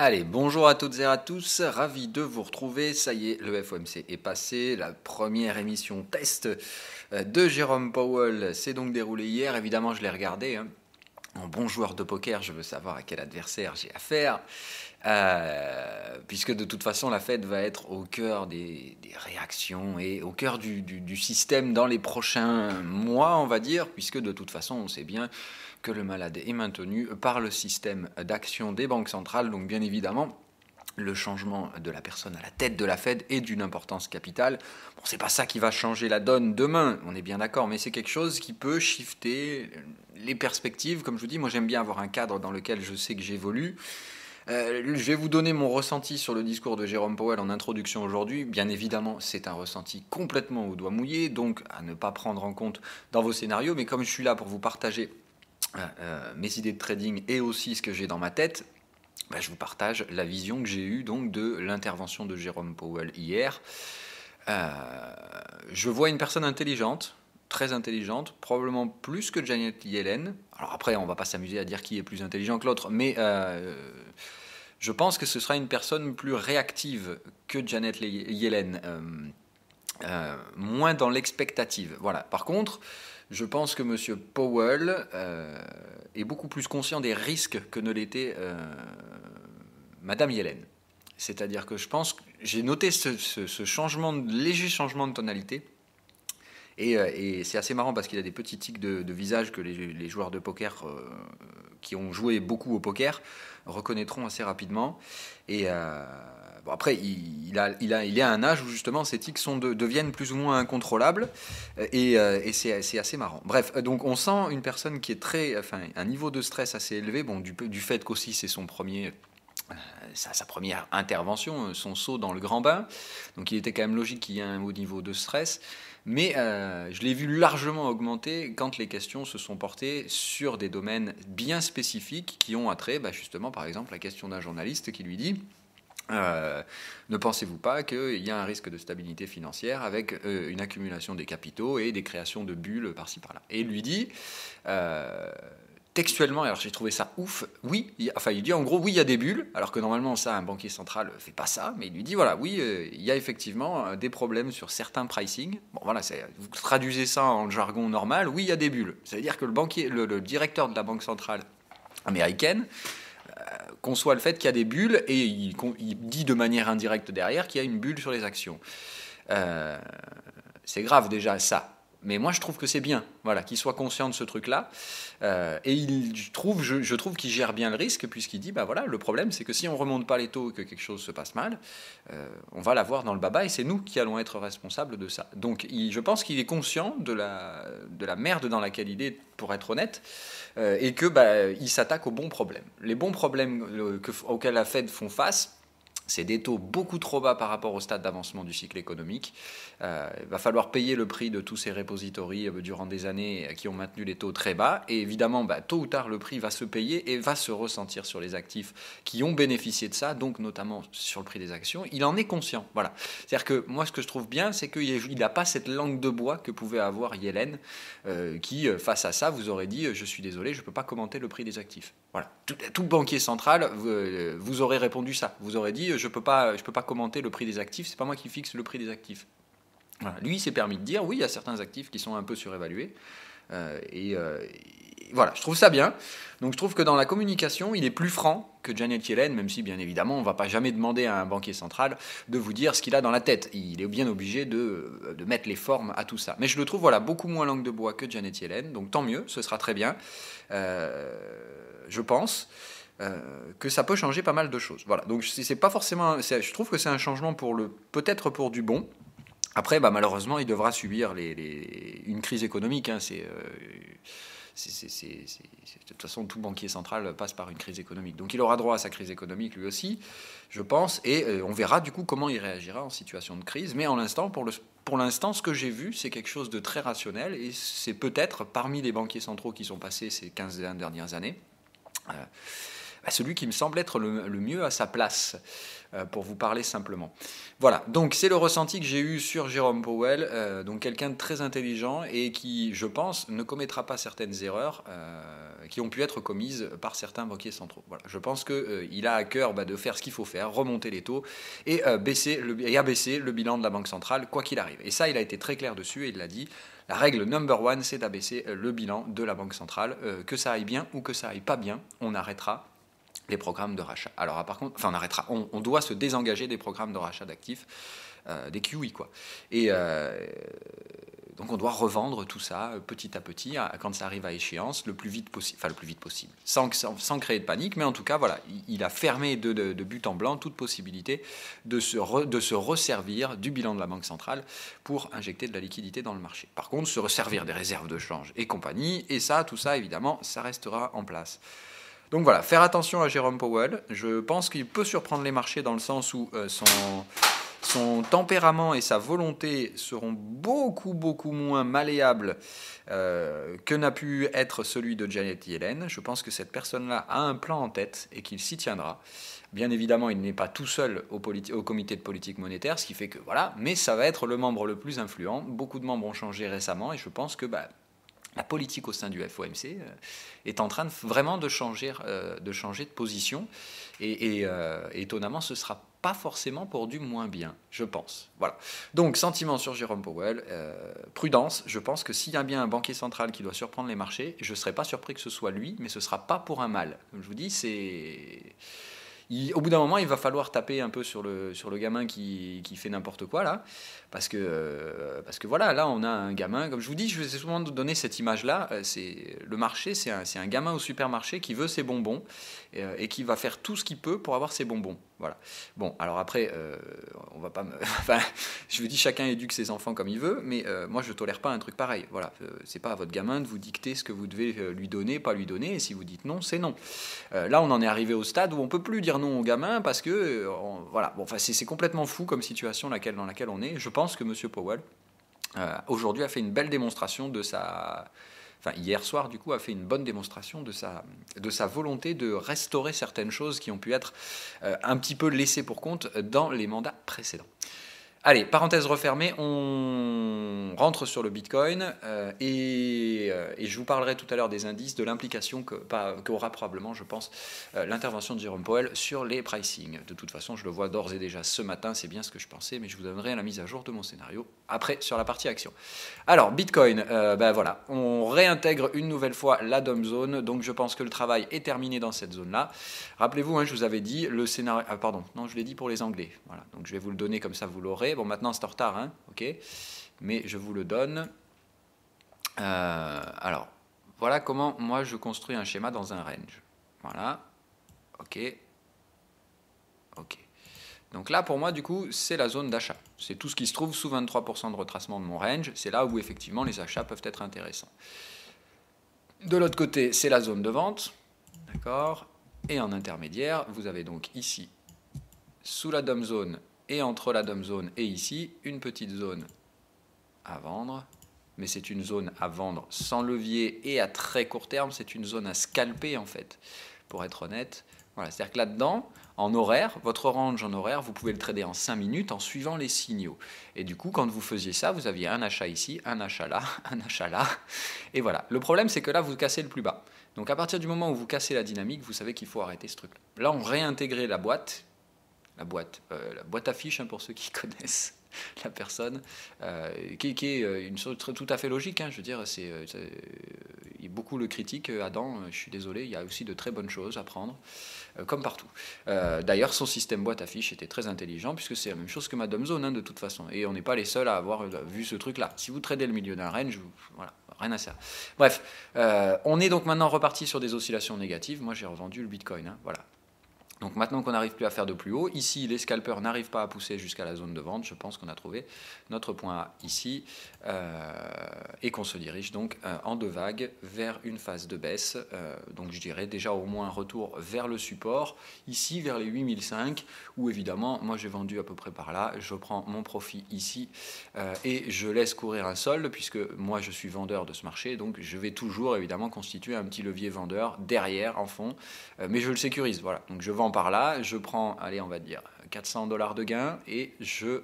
Allez, bonjour à toutes et à tous, ravi de vous retrouver. Ça y est, le FOMC est passé. La première émission test de Jérôme Powell s'est donc déroulée hier. Évidemment, je l'ai regardé. En bon joueur de poker, je veux savoir à quel adversaire j'ai affaire. Puisque de toute façon, la Fed va être au cœur des réactions et au cœur du système dans les prochains mois, on va dire, puisque de toute façon, on sait bien que le malade est maintenu par le système d'action des banques centrales. Donc bien évidemment, le changement de la personne à la tête de la Fed est d'une importance capitale. Bon, c'est pas ça qui va changer la donne demain, on est bien d'accord, mais c'est quelque chose qui peut shifter les perspectives. Comme je vous dis, moi j'aime bien avoir un cadre dans lequel je sais que j'évolue. Je vais vous donner mon ressenti sur le discours de Jérôme Powell en introduction aujourd'hui. Bien évidemment, c'est un ressenti complètement au doigt mouillé, donc à ne pas prendre en compte dans vos scénarios. Mais comme je suis là pour vous partager mes idées de trading et aussi ce que j'ai dans ma tête, je vous partage la vision que j'ai eue donc de l'intervention de Jérôme Powell hier. Je vois une personne intelligente, très intelligente, probablement plus que Janet Yellen. Alors après, on va pas s'amuser à dire qui est plus intelligent que l'autre, mais je pense que ce sera une personne plus réactive que Janet Yellen, moins dans l'expectative. Voilà. Par contre, je pense que M. Powell est beaucoup plus conscient des risques que ne l'était Madame Yellen. C'est-à-dire que je pense que j'ai noté ce changement, léger changement de tonalité. Et c'est assez marrant parce qu'il a des petits tics de visage que les joueurs de poker qui ont joué beaucoup au poker reconnaîtront assez rapidement. Et bon, après, il est à un âge où justement ces tics deviennent plus ou moins incontrôlables. Et c'est assez marrant. Bref, donc on sent une personne qui est un niveau de stress assez élevé, bon, du fait qu'aussi c'est sa première intervention, son saut dans le grand bain. Donc il était quand même logique qu'il y ait un haut niveau de stress. Mais je l'ai vu largement augmenter quand les questions se sont portées sur des domaines bien spécifiques qui ont attrait, justement, par exemple, la question d'un journaliste qui lui dit ne pensez-vous pas qu'il y a un risque de stabilité financière avec une accumulation des capitaux et des créations de bulles par-ci par-là. Et il lui dit textuellement, alors j'ai trouvé ça ouf, oui, il dit en gros, oui, il y a des bulles, alors que normalement, ça, un banquier central ne fait pas ça, mais il lui dit, voilà, oui, il y a effectivement des problèmes sur certains pricing. Bon, voilà, vous traduisez ça en jargon normal, oui, il y a des bulles. C'est-à-dire que le directeur de la banque centrale américaine conçoit le fait qu'il y a des bulles, et il dit de manière indirecte derrière qu'il y a une bulle sur les actions. C'est grave déjà, ça. Mais moi, je trouve que c'est bien, voilà, qu'il soit conscient de ce truc-là. Et je trouve qu'il gère bien le risque, puisqu'il dit, voilà, le problème, c'est que si on ne remonte pas les taux et que quelque chose se passe mal, on va l'avoir dans le baba, et c'est nous qui allons être responsables de ça. Donc, je pense qu'il est conscient de la merde dans laquelle il est, pour être honnête, et qu'il s'attaque aux bons problèmes. Les bons problèmes auxquels la Fed font face, c'est des taux beaucoup trop bas par rapport au stade d'avancement du cycle économique. Il va falloir payer le prix de tous ces repositories durant des années qui ont maintenu les taux très bas. Et évidemment, tôt ou tard, le prix va se payer et va se ressentir sur les actifs qui ont bénéficié de ça, donc notamment sur le prix des actions. Il en est conscient. Voilà. C'est-à-dire que moi, ce que je trouve bien, c'est qu'il n'a pas cette langue de bois que pouvait avoir Yellen, qui, face à ça, vous aurait dit « Je suis désolé, je ne peux pas commenter le prix des actifs ». Voilà. Tout banquier central vous aurait répondu ça. Vous aurez dit je peux pas commenter le prix des actifs, c'est pas moi qui fixe le prix des actifs. Voilà. Lui, il s'est permis de dire oui, il y a certains actifs qui sont un peu surévalués. Voilà, je trouve ça bien. Donc je trouve que dans la communication, il est plus franc que Janet Yellen, même si bien évidemment, on ne va pas jamais demander à un banquier central de vous dire ce qu'il a dans la tête. Il est bien obligé de mettre les formes à tout ça. Mais je le trouve beaucoup moins langue de bois que Janet Yellen, donc tant mieux, ce sera très bien. Je pense que ça peut changer pas mal de choses. Voilà, donc c'est pas forcément. Je trouve que c'est un changement peut-être pour du bon. Après, malheureusement, il devra subir une crise économique. De toute façon, tout banquier central passe par une crise économique. Donc il aura droit à sa crise économique lui aussi, je pense, et on verra du coup comment il réagira en situation de crise. Mais pour l'instant, ce que j'ai vu, c'est quelque chose de très rationnel, et c'est peut-être parmi les banquiers centraux qui sont passés ces 15 dernières années, celui qui me semble être le mieux à sa place, pour vous parler simplement. Voilà, donc c'est le ressenti que j'ai eu sur Jérôme Powell, donc quelqu'un de très intelligent et qui, je pense, ne commettra pas certaines erreurs qui ont pu être commises par certains banquiers centraux. Voilà, je pense qu'il a à cœur de faire ce qu'il faut faire, remonter les taux et abaisser le bilan de la Banque centrale, quoi qu'il arrive. Et ça, il a été très clair dessus et il l'a dit. La règle number one, c'est d'abaisser le bilan de la Banque centrale. Que ça aille bien ou que ça aille pas bien, on arrêtera les programmes de rachat. Alors, par contre, enfin, on doit se désengager des programmes de rachat d'actifs, des QE, quoi. Et donc, on doit revendre tout ça petit à petit, quand ça arrive à échéance, le plus vite possible, sans créer de panique, mais en tout cas, voilà, il a fermé de but en blanc toute possibilité de se resservir du bilan de la Banque centrale pour injecter de la liquidité dans le marché. Par contre, se resservir des réserves de change et compagnie, et tout ça, évidemment, ça restera en place. Donc voilà, faire attention à Jérôme Powell. Je pense qu'il peut surprendre les marchés dans le sens où son tempérament et sa volonté seront beaucoup, beaucoup moins malléables que n'a pu être celui de Janet Yellen. Je pense que cette personne-là a un plan en tête et qu'il s'y tiendra. Bien évidemment, il n'est pas tout seul au comité de politique monétaire, ce qui fait que voilà, mais ça va être le membre le plus influent. Beaucoup de membres ont changé récemment et je pense que la politique au sein du FOMC est en train vraiment de changer de position et étonnamment ce ne sera pas forcément pour du moins bien, je pense. Voilà. Donc sentiment sur Jérôme Powell, prudence, je pense que s'il y a bien un banquier central qui doit surprendre les marchés, je ne serais pas surpris que ce soit lui, mais ce ne sera pas pour un mal. Comme je vous dis, au bout d'un moment, il va falloir taper un peu sur le gamin qui fait n'importe quoi là, parce que voilà, là on a un gamin, comme je vous dis, je vous ai souvent donné cette image-là, le marché, c'est un gamin au supermarché qui veut ses bonbons et qui va faire tout ce qu'il peut pour avoir ses bonbons. Voilà. Bon, alors après, on va pas enfin, je vous dis, chacun éduque ses enfants comme il veut, mais moi je tolère pas un truc pareil. Voilà, c'est pas à votre gamin de vous dicter ce que vous devez lui donner, pas lui donner, et si vous dites non, c'est non. Là, on en est arrivé au stade où on peut plus dire non aux gamins parce que, voilà, bon, enfin, c'est complètement fou comme situation dans laquelle on est. Je pense que M. Powell, aujourd'hui, a fait une belle démonstration de sa... Enfin, hier soir, du coup, a fait une bonne démonstration de sa volonté de restaurer certaines choses qui ont pu être un petit peu laissées pour compte dans les mandats précédents. Allez, parenthèse refermée, on rentre sur le Bitcoin et je vous parlerai tout à l'heure des indices, de l'implication qu'aura probablement, je pense, l'intervention de Jérôme Powell sur les pricing. De toute façon, je le vois d'ores et déjà ce matin, c'est bien ce que je pensais, mais je vous donnerai la mise à jour de mon scénario après sur la partie action. Alors, Bitcoin, voilà, on réintègre une nouvelle fois la DOM Zone, donc je pense que le travail est terminé dans cette zone-là. Rappelez-vous, je vous avais dit, le scénario... Ah, pardon, non, je l'ai dit pour les Anglais. Voilà, donc je vais vous le donner comme ça, vous l'aurez. Bon, maintenant c'est en retard, ok, mais je vous le donne. Alors, voilà comment moi je construis un schéma dans un range. Voilà, ok. Donc là, pour moi, du coup, c'est la zone d'achat. C'est tout ce qui se trouve sous 23% de retracement de mon range. C'est là où effectivement les achats peuvent être intéressants. De l'autre côté, c'est la zone de vente, d'accord. Et en intermédiaire, vous avez donc ici, sous la DOM zone, et entre la DOM zone et ici, une petite zone à vendre. Mais c'est une zone à vendre sans levier et à très court terme. C'est une zone à scalper, en fait, pour être honnête. Voilà, c'est-à-dire que là-dedans, en horaire, votre range en horaire, vous pouvez le trader en 5 minutes en suivant les signaux. Et du coup, quand vous faisiez ça, vous aviez un achat ici, un achat là, un achat là. Et voilà. Le problème, c'est que là, vous cassez le plus bas. Donc à partir du moment où vous cassez la dynamique, vous savez qu'il faut arrêter ce truc. Là, on réintégrait la boîte à fiches, pour ceux qui connaissent la personne, qui est une chose tout à fait logique. Je veux dire, beaucoup le critiquent, Adam, je suis désolé, il y a aussi de très bonnes choses à prendre, comme partout. D'ailleurs, son système boîte à fiches était très intelligent, puisque c'est la même chose que ma DOM Zone, de toute façon. Et on n'est pas les seuls à avoir vu ce truc-là. Si vous tradez le milieu d'un range, voilà, rien à faire. Bref, on est donc maintenant reparti sur des oscillations négatives. Moi, j'ai revendu le Bitcoin, voilà. Donc maintenant qu'on n'arrive plus à faire de plus haut, ici les scalpers n'arrivent pas à pousser jusqu'à la zone de vente, je pense qu'on a trouvé notre point A ici, et qu'on se dirige donc en deux vagues vers une phase de baisse. Donc je dirais déjà au moins un retour vers le support, ici vers les 8005, où évidemment moi j'ai vendu à peu près par là, je prends mon profit ici, et je laisse courir un solde, puisque moi je suis vendeur de ce marché, donc je vais toujours évidemment constituer un petit levier vendeur derrière en fond, mais je le sécurise, voilà. Donc je vends par là, je prends, allez, on va dire 400 $ de gain et je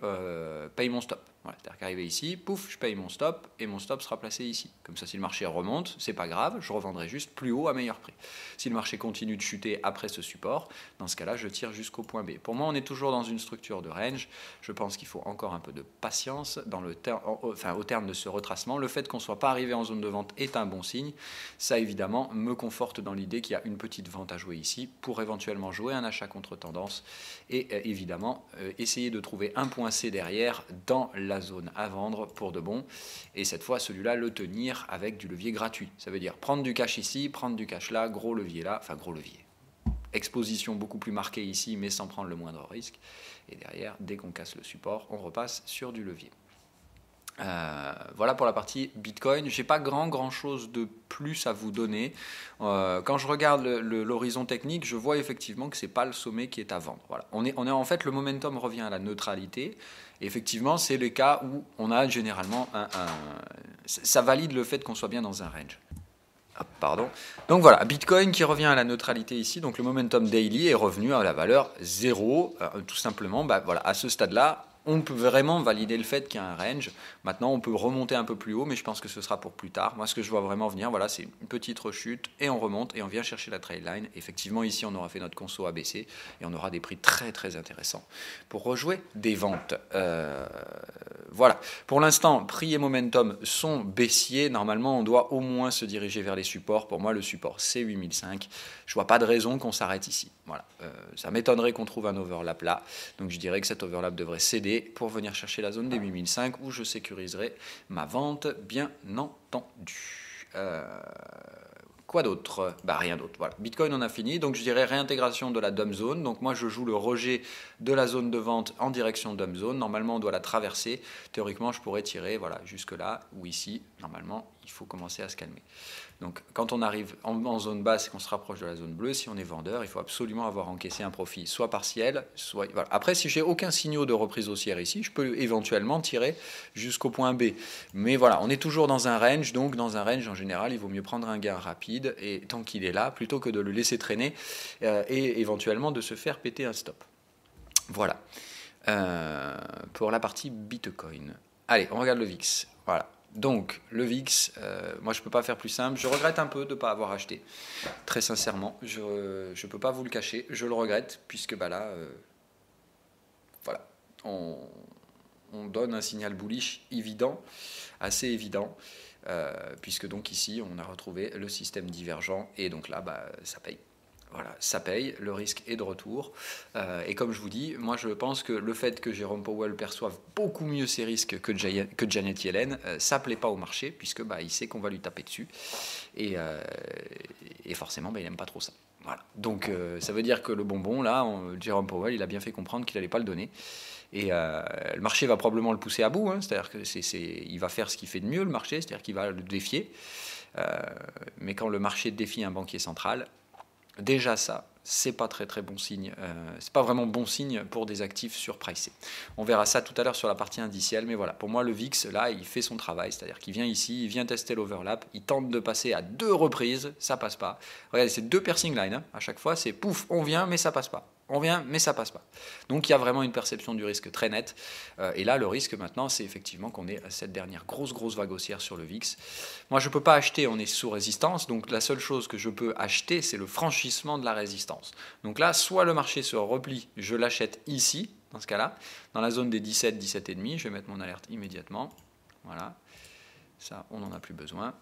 paye mon stop. Voilà, c'est-à-dire qu'arrivé ici, pouf, je paye mon stop et mon stop sera placé ici. Comme ça, si le marché remonte, c'est pas grave, je revendrai juste plus haut à meilleur prix. Si le marché continue de chuter après ce support, dans ce cas-là, je tire jusqu'au point B. Pour moi, on est toujours dans une structure de range. Je pense qu'il faut encore un peu de patience dans au terme de ce retracement. Le fait qu'on ne soit pas arrivé en zone de vente est un bon signe. Ça, évidemment, me conforte dans l'idée qu'il y a une petite vente à jouer ici pour éventuellement jouer un achat contre tendance et évidemment essayer de trouver un point C derrière dans la zone à vendre pour de bon, et cette fois celui-là le tenir avec du levier gratuit. Ça veut dire prendre du cash ici, prendre du cash là, gros levier là, enfin gros levier, exposition beaucoup plus marquée ici mais sans prendre le moindre risque, et derrière dès qu'on casse le support on repasse sur du levier. Voilà pour la partie Bitcoin. J'ai pas grand chose de plus à vous donner. Quand je regarde l'horizon technique, je vois effectivement que c'est pas le sommet qui est à vendre. Voilà. On est en fait, le momentum revient à la neutralité. Et effectivement, c'est le cas où on a généralement ça valide le fait qu'on soit bien dans un range. Ah, pardon. Donc voilà, Bitcoin qui revient à la neutralité ici. Donc le momentum daily est revenu à la valeur 0. Tout simplement, voilà, à ce stade-là, on peut vraiment valider le fait qu'il y a un range. Maintenant, on peut remonter un peu plus haut, mais je pense que ce sera pour plus tard. Moi, ce que je vois vraiment venir, voilà, c'est une petite rechute, et on remonte, et on vient chercher la trailline. Effectivement, ici, on aura fait notre conso ABC, et on aura des prix très intéressants pour rejouer des ventes. Voilà. Pour l'instant, prix et momentum sont baissiers. Normalement, on doit au moins se diriger vers les supports. Pour moi, le support, c'est 8005. Je vois pas de raison qu'on s'arrête ici. Voilà. Ça m'étonnerait qu'on trouve un overlap là. Donc, je dirais que cet overlap devrait céder pour venir chercher la zone des 8005 où je sécuriserai ma vente, bien entendu. Quoi d'autre? Rien d'autre. Voilà. Bitcoin, on a fini. Donc, je dirais réintégration de la dump zone. Donc, moi, je joue le rejet de la zone de vente en direction dump zone. Normalement, on doit la traverser. Théoriquement, je pourrais tirer jusque là ou ici. Normalement, il faut commencer à se calmer. Donc, quand on arrive en zone basse et qu'on se rapproche de la zone bleue, si on est vendeur, il faut absolument avoir encaissé un profit, soit partiel, soit... Voilà. Après, si j'ai aucun signal de reprise haussière ici, je peux éventuellement tirer jusqu'au point B. Mais voilà, on est toujours dans un range, donc dans un range, en général, il vaut mieux prendre un gain rapide, et tant qu'il est là, plutôt que de le laisser traîner, et éventuellement de se faire péter un stop. Voilà. Pour la partie Bitcoin. Allez, on regarde le VIX. Voilà. Donc, le VIX, moi je ne peux pas faire plus simple. Je regrette un peu de ne pas avoir acheté. Très sincèrement, je ne peux pas vous le cacher. Je le regrette, puisque là, voilà, on donne un signal bullish évident, assez évident, puisque donc ici, on a retrouvé le système divergent, et donc là, ça paye. Voilà, ça paye, le risque est de retour. Et comme je vous dis, moi je pense que le fait que Jérôme Powell perçoive beaucoup mieux ses risques que Janet Yellen, ça ne plaît pas au marché, puisque il sait qu'on va lui taper dessus. Et forcément, il n'aime pas trop ça. Voilà. Donc ça veut dire que le bonbon, là, Jérôme Powell, il a bien fait comprendre qu'il n'allait pas le donner. Et le marché va probablement le pousser à bout, hein, c'est-à-dire qu'il va faire ce qu'il fait de mieux, le marché, c'est-à-dire qu'il va le défier. Mais quand le marché défie un banquier central, déjà ça, c'est pas très bon signe. C'est pas vraiment bon signe pour des actifs surpricés. On verra ça tout à l'heure sur la partie indicielle, mais voilà, pour moi le VIX là, il fait son travail, c'est-à-dire qu'il vient ici, il vient tester l'overlap, il tente de passer à 2 reprises, ça passe pas. Regardez, c'est 2 piercing lines, hein. À chaque fois c'est pouf, on vient mais ça passe pas. On vient, mais ça passe pas. Donc il y a vraiment une perception du risque très nette. Et là, le risque maintenant, c'est effectivement qu'on ait cette dernière grosse vague haussière sur le VIX. Moi, je ne peux pas acheter, on est sous résistance. Donc la seule chose que je peux acheter, c'est le franchissement de la résistance. Donc là, soit le marché se replie, je l'achète ici, dans ce cas-là, dans la zone des 17, 17,5. Je vais mettre mon alerte immédiatement. Voilà. Ça, on n'en a plus besoin.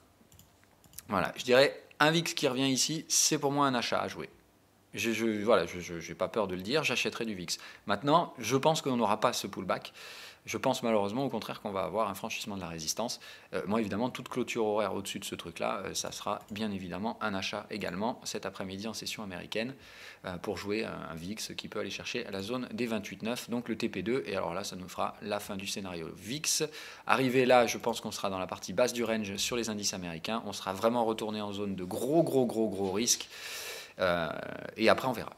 Voilà. Je dirais, un VIX qui revient ici, c'est pour moi un achat à jouer. Voilà, je n'ai pas peur de le dire, j'achèterai du VIX. Maintenant, je pense qu'on n'aura pas ce pullback. Je pense malheureusement au contraire qu'on va avoir un franchissement de la résistance. Moi évidemment, toute clôture horaire au-dessus de ce truc-là, ça sera bien évidemment un achat également cet après-midi en session américaine pour jouer un VIX qui peut aller chercher à la zone des 28,9, donc le TP2. Et alors là, ça nous fera la fin du scénario VIX. Arrivé là, je pense qu'on sera dans la partie basse du range sur les indices américains. On sera vraiment retourné en zone de gros risques. Et après, on verra.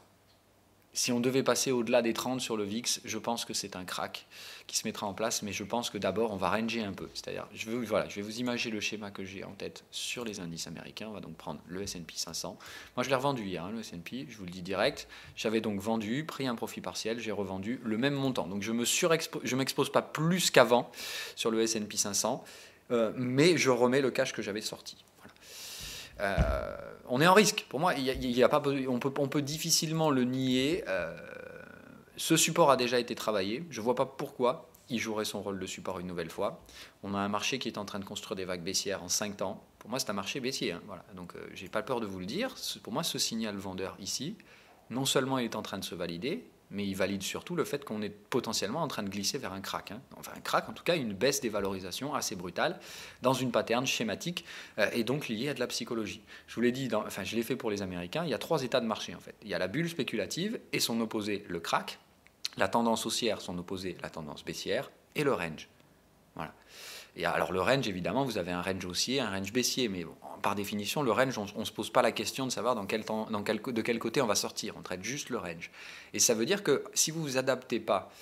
Si on devait passer au-delà des 30 sur le VIX, je pense que c'est un crack qui se mettra en place, mais je pense que d'abord, on va ranger un peu. C'est-à-dire, je vais vous imaginer le schéma que j'ai en tête sur les indices américains. On va donc prendre le S&P 500. Moi, je l'ai revendu hier, le S&P, je vous le dis direct. J'avais donc vendu, pris un profit partiel, j'ai revendu le même montant. Donc, je ne m'expose pas plus qu'avant sur le S&P 500, mais je remets le cash que j'avais sorti. On est en risque. Pour moi, on peut difficilement le nier. Ce support a déjà été travaillé. Je ne vois pas pourquoi il jouerait son rôle de support une nouvelle fois. On a un marché qui est en train de construire des vagues baissières en 5 temps. Pour moi, c'est un marché baissier. Voilà. Donc, j'ai pas peur de vous le dire. Pour moi, ce signal vendeur ici, non seulement il est en train de se valider, mais il valide surtout le fait qu'on est potentiellement en train de glisser vers un crack. Enfin, un crack, en tout cas, une baisse des valorisations assez brutale dans une pattern schématique et donc liée à de la psychologie. Je vous l'ai dit, je l'ai fait pour les Américains, il y a 3 états de marché en fait. Il y a la bulle spéculative et son opposé, le crack, la tendance haussière, son opposé, la tendance baissière, et le range. Voilà. Et alors le range, évidemment, vous avez un range haussier, un range baissier, mais bon, par définition, le range, on ne se pose pas la question de savoir de quel côté on va sortir, on traite juste le range. Et ça veut dire que si vous ne vous adaptez pas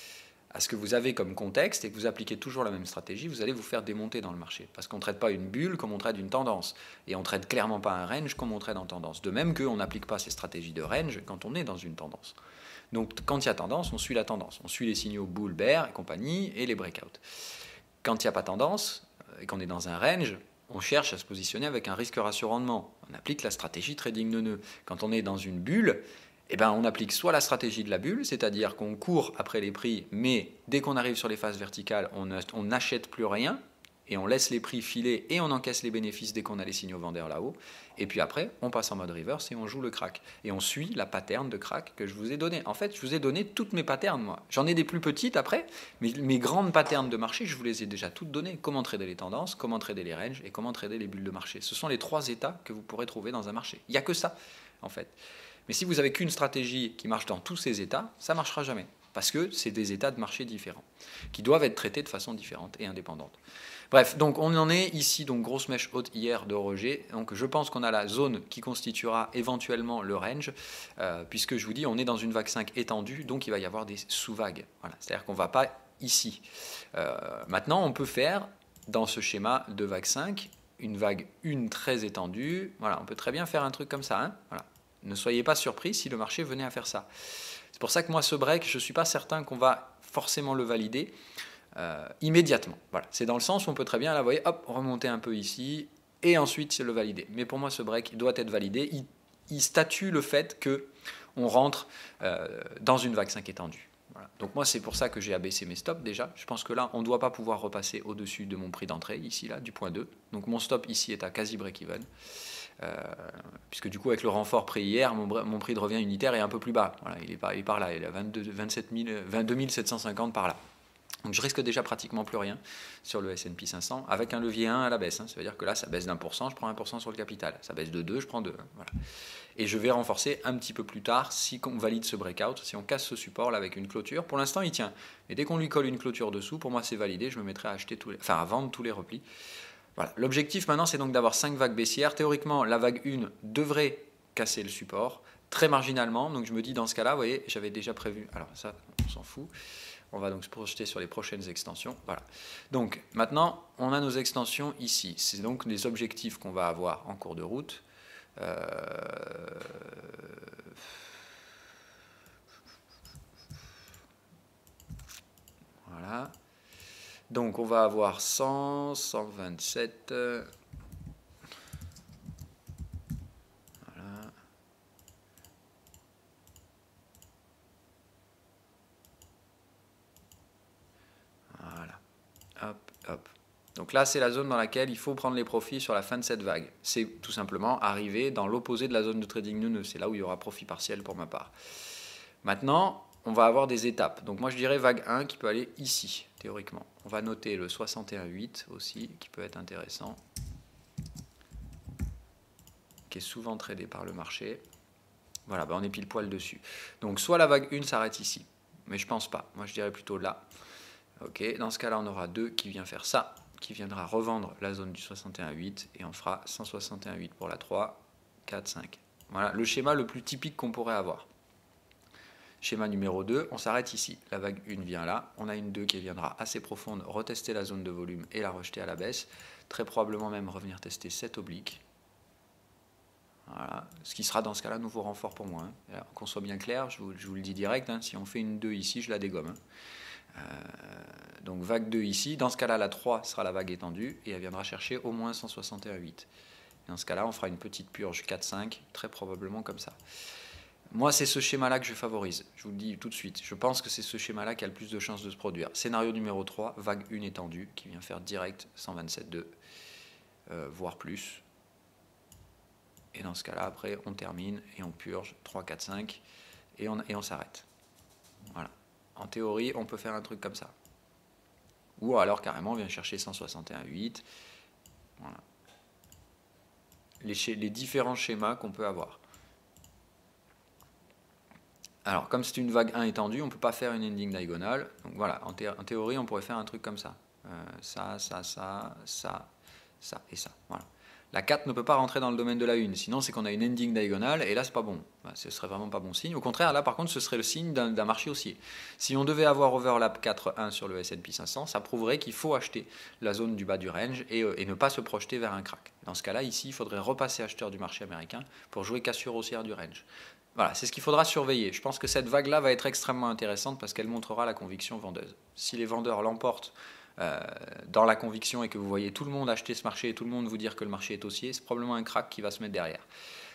à ce que vous avez comme contexte et que vous appliquez toujours la même stratégie, vous allez vous faire démonter dans le marché. Parce qu'on ne traite pas une bulle comme on traite une tendance. Et on ne traite clairement pas un range comme on traite en tendance. De même qu'on n'applique pas ces stratégies de range quand on est dans une tendance. Donc quand il y a tendance, on suit la tendance. On suit les signaux bull, bear et compagnie et les breakouts. Quand il n'y a pas tendance et qu'on est dans un range, on cherche à se positionner avec un risque ratio rendement. On applique la stratégie trading de nœuds. Quand on est dans une bulle, on applique soit la stratégie de la bulle, c'est-à-dire qu'on court après les prix, mais dès qu'on arrive sur les phases verticales, on n'achète plus rien, et on laisse les prix filer, et on encaisse les bénéfices dès qu'on a les signaux vendeurs là-haut. Et puis après, on passe en mode reverse et on joue le crack. Et on suit la pattern de crack que je vous ai donnée. En fait, je vous ai donné toutes mes patterns, moi. J'en ai des plus petites après, mais mes grandes patterns de marché, je vous les ai déjà toutes données. Comment trader les tendances, comment trader les ranges et comment trader les bulles de marché. Ce sont les 3 états que vous pourrez trouver dans un marché. Il n'y a que ça, en fait. Mais si vous n'avez qu'une stratégie qui marche dans tous ces états, ça ne marchera jamais. Parce que c'est des états de marché différents, qui doivent être traités de façon différente et indépendante. Bref, donc on en est ici, donc grosse mèche haute hier de rejet. Donc je pense qu'on a la zone qui constituera éventuellement le range, puisque je vous dis, on est dans une vague 5 étendue, donc il va y avoir des sous-vagues. Voilà. C'est-à-dire qu'on ne va pas ici. Maintenant, on peut faire, dans ce schéma de vague 5, une vague 1 très étendue. Voilà, on peut très bien faire un truc comme ça. Voilà. Ne soyez pas surpris si le marché venait à faire ça. C'est pour ça que moi, ce break, je ne suis pas certain qu'on va forcément le valider immédiatement. Voilà. C'est dans le sens où on peut très bien, là, vous voyez, hop, remonter un peu ici, et ensuite le valider. Mais pour moi, ce break doit être validé. Il statue le fait qu'on rentre dans une vague 5 étendue. Voilà. Donc moi, c'est pour ça que j'ai abaissé mes stops déjà. Je pense que là, on ne doit pas pouvoir repasser au-dessus de mon prix d'entrée, ici, là, du point 2. Donc mon stop ici est à quasi break-even. Puisque du coup avec le renfort pris hier, mon prix de revient unitaire est un peu plus bas. Voilà, il est par là, il est à 22 750 par là. Donc je risque déjà pratiquement plus rien sur le S&P 500 avec un levier 1 à la baisse. Ça veut dire que là ça baisse d'1%, je prends 1% sur le capital. Ça baisse de 2, je prends 2. Voilà. Et je vais renforcer un petit peu plus tard si on valide ce breakout, si on casse ce support là avec une clôture. Pour l'instant il tient. Et dès qu'on lui colle une clôture dessous, pour moi c'est validé, je me mettrai à vendre tous les replis. Voilà. L'objectif maintenant, c'est donc d'avoir 5 vagues baissières. Théoriquement, la vague 1 devrait casser le support, très marginalement. Donc je me dis, dans ce cas-là, vous voyez, j'avais déjà prévu. Alors ça, on s'en fout. On va donc se projeter sur les prochaines extensions. Voilà. Donc maintenant, on a nos extensions ici. C'est donc des objectifs qu'on va avoir en cours de route. Voilà. Donc on va avoir 100, 127. Voilà. Voilà. Hop, hop. Donc là, c'est la zone dans laquelle il faut prendre les profits sur la fin de cette vague. C'est tout simplement arriver dans l'opposé de la zone de trading lumineux. C'est là où il y aura profit partiel pour ma part. Maintenant, on va avoir des étapes. Donc moi, je dirais vague 1 qui peut aller ici, théoriquement. On va noter le 61,8 aussi, qui peut être intéressant, qui est souvent tradé par le marché. Voilà, on est pile poil dessus. Donc soit la vague 1 s'arrête ici, mais je pense pas. Moi, je dirais plutôt là. Ok, dans ce cas-là, on aura 2 qui vient faire ça, qui viendra revendre la zone du 61,8 et on fera 161,8 pour la 3, 4, 5. Voilà, le schéma le plus typique qu'on pourrait avoir. Schéma numéro 2, on s'arrête ici. La vague 1 vient là. On a une 2 qui viendra assez profonde, retester la zone de volume et la rejeter à la baisse. Très probablement même revenir tester cette oblique. Voilà. Ce qui sera dans ce cas-là nouveau renfort pour moi. Hein. Qu'on soit bien clair, je vous le dis direct, hein, si on fait une 2 ici, je la dégomme. Hein. Donc vague 2 ici. Dans ce cas-là, la 3 sera la vague étendue et elle viendra chercher au moins 161,8. Dans ce cas-là, on fera une petite purge 4-5, très probablement comme ça. Moi, c'est ce schéma-là que je favorise. Je vous le dis tout de suite. Je pense que c'est ce schéma-là qui a le plus de chances de se produire. Scénario numéro 3, vague 1 étendue, qui vient faire direct 127,2, voire plus. Et dans ce cas-là, après, on termine et on purge 3, 4, 5 et on s'arrête. Voilà. En théorie, on peut faire un truc comme ça. Ou alors, carrément, on vient chercher 161,8. Voilà. Les différents schémas qu'on peut avoir. Alors, comme c'est une vague 1 étendue, on ne peut pas faire une ending diagonale. Donc voilà, en théorie, on pourrait faire un truc comme ça. Ça et ça. Voilà. La 4 ne peut pas rentrer dans le domaine de la 1, sinon c'est qu'on a une ending diagonale, et là, c'est pas bon. Ce serait vraiment pas bon signe. Au contraire, là, par contre, ce serait le signe d'un marché haussier. Si on devait avoir overlap 4-1 sur le S&P 500, ça prouverait qu'il faut acheter la zone du bas du range et ne pas se projeter vers un crack. Dans ce cas-là, ici, il faudrait repasser acheteur du marché américain pour jouer cassure haussière du range. Voilà, c'est ce qu'il faudra surveiller. Je pense que cette vague-là va être extrêmement intéressante parce qu'elle montrera la conviction vendeuse. Si les vendeurs l'emportent dans la conviction et que vous voyez tout le monde acheter ce marché et tout le monde vous dire que le marché est haussier, c'est probablement un crack qui va se mettre derrière.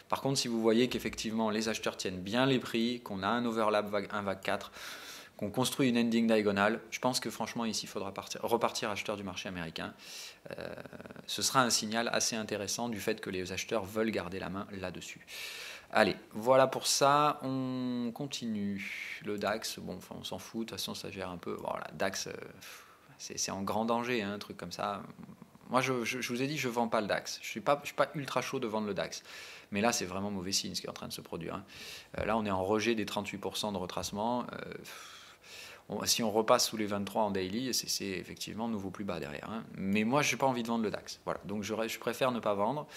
Par contre, si vous voyez qu'effectivement les acheteurs tiennent bien les prix, qu'on a un overlap vague 1, vague 4, qu'on construit une ending diagonale, je pense que franchement ici il faudra repartir acheteur du marché américain. Ce sera un signal assez intéressant du fait que les acheteurs veulent garder la main là-dessus. Allez, voilà pour ça, on continue. Le DAX, bon, on s'en fout, de toute façon ça gère un peu. Voilà, DAX, c'est en grand danger, hein, un truc comme ça. Moi, je vous ai dit, je ne vends pas le DAX. Je ne suis pas ultra chaud de vendre le DAX. Mais là, c'est vraiment mauvais signe ce qui est en train de se produire. Hein. Là, on est en rejet des 38% de retracement. Si on repasse sous les 23 en daily, c'est effectivement nouveau plus bas derrière. Hein. Mais moi, je n'ai pas envie de vendre le DAX. Voilà. Donc, je préfère ne pas vendre.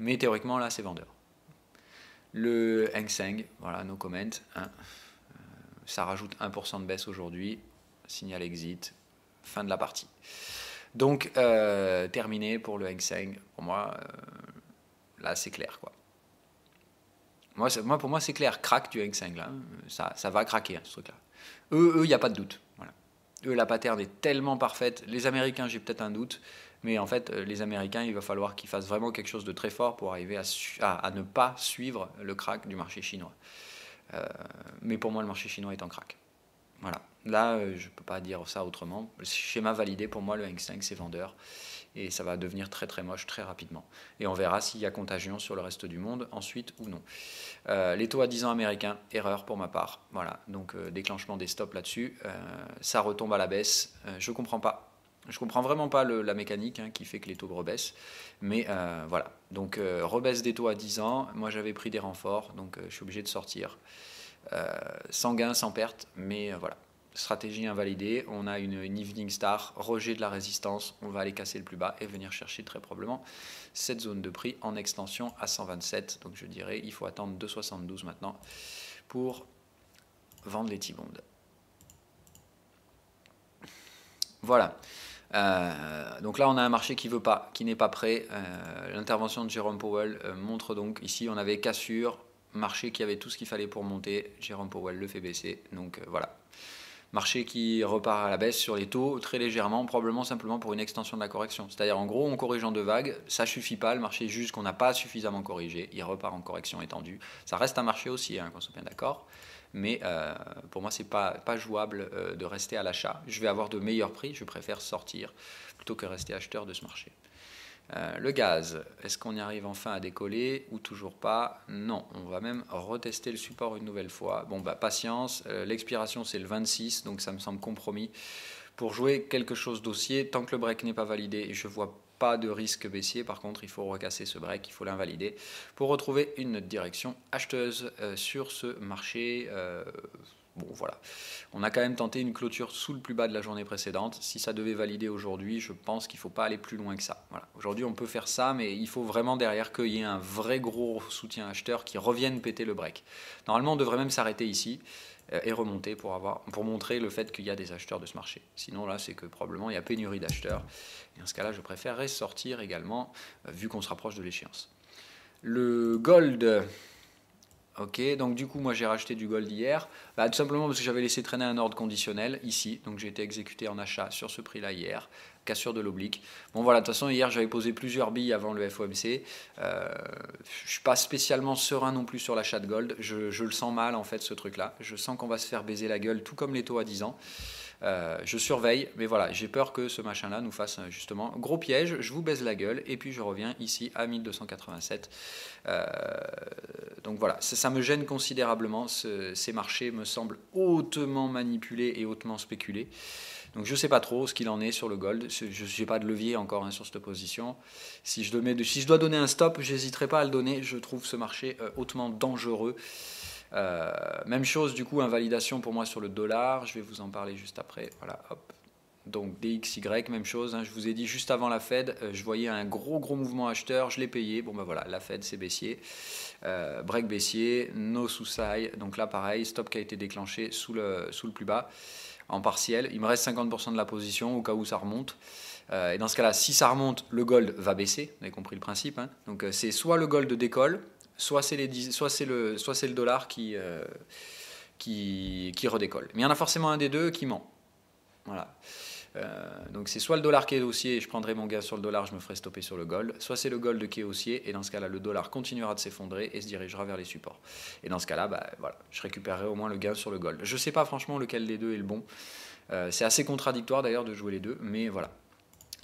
Mais théoriquement, là, c'est vendeur. Le Hang Seng, voilà, no comment. Hein. Ça rajoute 1% de baisse aujourd'hui. Signal exit. Fin de la partie. Donc, terminé pour le Hang Seng. Pour moi, là, c'est clair, quoi. Pour moi, c'est clair. Crack du Hang Seng, là. Ça va craquer, hein, ce truc-là. Eux, il n'y a pas de doute. Voilà. Eux, la pattern est tellement parfaite. Les Américains, j'ai peut-être un doute. Mais en fait, les Américains, il va falloir qu'ils fassent vraiment quelque chose de très fort pour arriver à ne pas suivre le crack du marché chinois. Mais pour moi, le marché chinois est en crack. Voilà. Là, je ne peux pas dire ça autrement. Le schéma validé, pour moi, le Hang Seng, c'est vendeur. Et ça va devenir très très moche très rapidement. Et on verra s'il y a contagion sur le reste du monde, ensuite ou non. Les taux à 10 ans américains, erreur pour ma part. Voilà, donc déclenchement des stops là-dessus. Ça retombe à la baisse. Je ne comprends pas. Je ne comprends vraiment pas la mécanique qui fait que les taux rebaissent. Mais voilà, donc rebaisse des taux à 10 ans. Moi, j'avais pris des renforts, donc je suis obligé de sortir. Sans gain, sans perte, mais voilà. Stratégie invalidée, on a une evening star, rejet de la résistance, on va aller casser le plus bas et venir chercher très probablement cette zone de prix en extension à 127. Donc je dirais il faut attendre 2,72 maintenant pour vendre les T-bonds. Voilà. Donc là on a un marché qui n'est pas prêt. L'intervention de Jérôme Powell montre donc ici on avait cassure, marché qui avait tout ce qu'il fallait pour monter, Jérôme Powell le fait baisser, donc voilà. Marché qui repart à la baisse sur les taux très légèrement, probablement simplement pour une extension de la correction. C'est-à-dire en gros on corrige en deux vagues, ça ne suffit pas, le marché juge qu'on n'a pas suffisamment corrigé, il repart en correction étendue. Ça reste un marché aussi, qu'on soit bien d'accord, mais pour moi, c'est pas jouable de rester à l'achat. Je vais avoir de meilleurs prix, je préfère sortir plutôt que rester acheteur de ce marché. Le gaz, est-ce qu'on y arrive enfin à décoller ou toujours pas? Non, on va même retester le support une nouvelle fois. Bon, bah patience, l'expiration c'est le 26, donc ça me semble compromis. Pour jouer quelque chose d'haussier, tant que le break n'est pas validé, je ne vois pas de risque baissier. Par contre, il faut recasser ce break, il faut l'invalider pour retrouver une direction acheteuse sur ce marché. Bon, voilà. On a quand même tenté une clôture sous le plus bas de la journée précédente. Si ça devait valider aujourd'hui, je pense qu'il ne faut pas aller plus loin que ça. Voilà. Aujourd'hui, on peut faire ça, mais il faut vraiment derrière qu'il y ait un vrai gros soutien acheteur qui revienne péter le break. Normalement, on devrait même s'arrêter ici et remonter pour montrer le fait qu'il y a des acheteurs de ce marché. Sinon, là, c'est que probablement, il y a pénurie d'acheteurs. Et dans ce cas-là, je préférerais sortir également, vu qu'on se rapproche de l'échéance. Le gold... Ok, donc du coup, moi j'ai racheté du gold hier, tout simplement parce que j'avais laissé traîner un ordre conditionnel ici, donc j'ai été exécuté en achat sur ce prix-là hier, cassure de l'oblique. Bon voilà, de toute façon, hier j'avais posé plusieurs billes avant le FOMC, je ne suis pas spécialement serein non plus sur l'achat de gold, je le sens mal en fait ce truc-là, je sens qu'on va se faire baiser la gueule, tout comme les taux à 10 ans. Je surveille, mais voilà, j'ai peur que ce machin-là nous fasse justement gros piège, je vous baise la gueule, et puis je reviens ici à 1287. Donc voilà, ça me gêne considérablement, ces marchés me semblent hautement manipulés et hautement spéculés. Donc je ne sais pas trop ce qu'il en est sur le gold, je n'ai pas de levier encore sur cette position. Si je dois donner un stop, je n'hésiterai pas à le donner, je trouve ce marché hautement dangereux. Même chose du coup, invalidation pour moi sur le dollar, je vais vous en parler juste après. Voilà, hop. Donc DXY, même chose, je vous ai dit juste avant la Fed, je voyais un gros mouvement acheteur, je l'ai payé, bon ben voilà, la Fed c'est baissier, break baissier, no sous-side, donc là pareil, stop qui a été déclenché sous le plus bas, en partiel, il me reste 50% de la position au cas où ça remonte. Et dans ce cas là, si ça remonte, le gold va baisser, vous avez compris le principe, donc c'est soit le gold décolle, soit c'est le dollar qui redécolle. Mais il y en a forcément un des deux qui ment. Voilà. Donc c'est soit le dollar qui est haussier et je prendrai mon gaz sur le dollar, je me ferai stopper sur le gold, soit c'est le gold qui est haussier et dans ce cas-là le dollar continuera de s'effondrer et se dirigera vers les supports. Et dans ce cas-là, voilà, je récupérerai au moins le gaz sur le gold. Je ne sais pas franchement lequel des deux est le bon. C'est assez contradictoire d'ailleurs de jouer les deux, mais voilà.